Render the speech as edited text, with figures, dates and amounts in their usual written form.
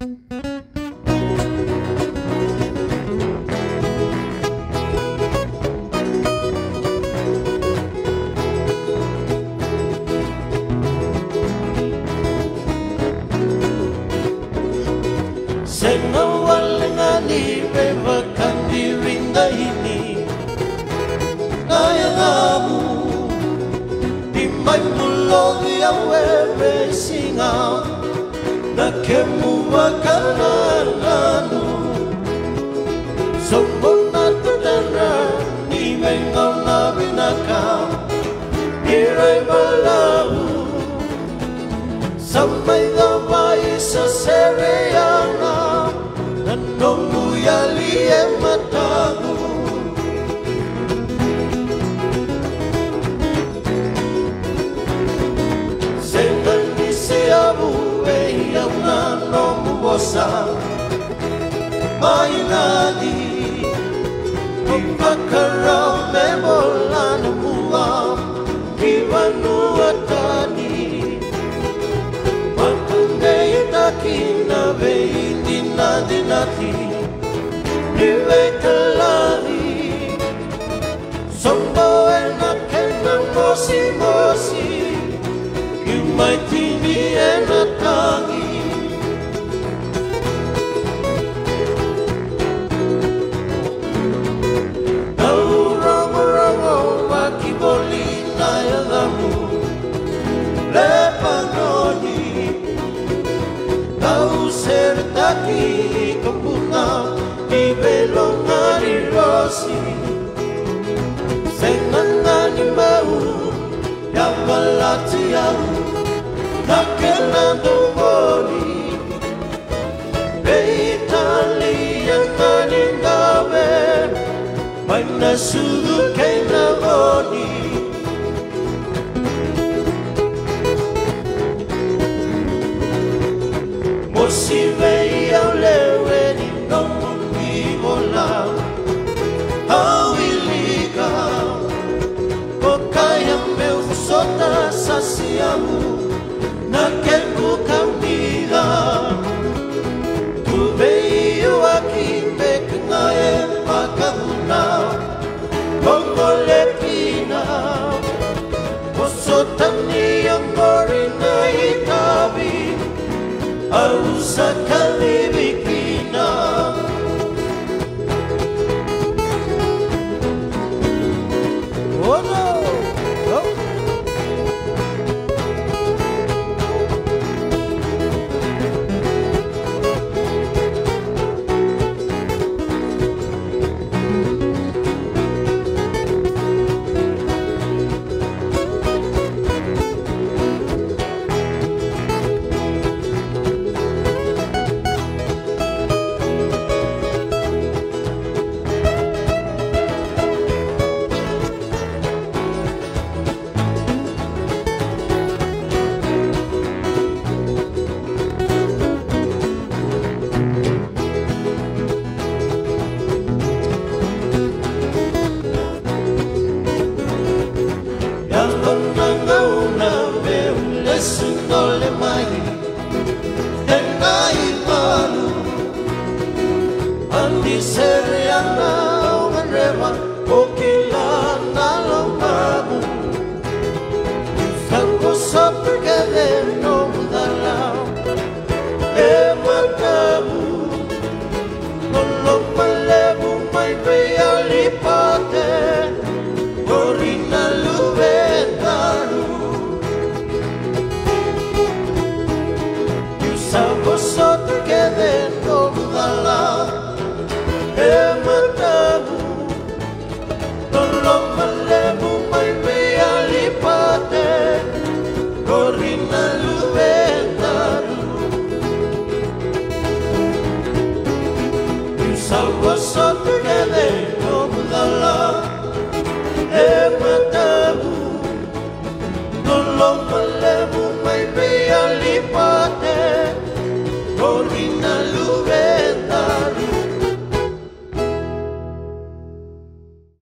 Senawalingani bebakan dirinda ini Nayangamu Dimay mulog yang wewe singa Nakemu wakanananu Sombong na tudana Ni mengaw na binaka Iray balahu Sampai damai sa sereyana Nongu yali matagu Sengal ni siabu yang nanomu bosa Mailadi Ipakaraw mebola namuam Ibanu atani Matungay takina beiti dinati Niwe kalari Sombo enaken ng mosi-mosi Imay tini enatangi Naurang-rango wakiboli na yagamu Lepanoni Tau sertaki kempuna di belong hari rosi Senangani bau yang balati au nakena dongoli Beitali yang naningawe Mana sudu kena boni Si veia lewe ni nomu ni bola Au iliga Pokaya meu sota sasiamu Nakeku kamida Tu veio aqui mekengae pakahuna Mongolepina Osotani yang gorina itabi Ausa kalibikina Oh no! Oh. Sundole mai Tenai malu Andi seriana Wanrewa Okilana lomamu Sanko sopegele no mudala Ematabu Nolopalebu mai realipate Orina luvetaru Sabo sotto che dentro dalla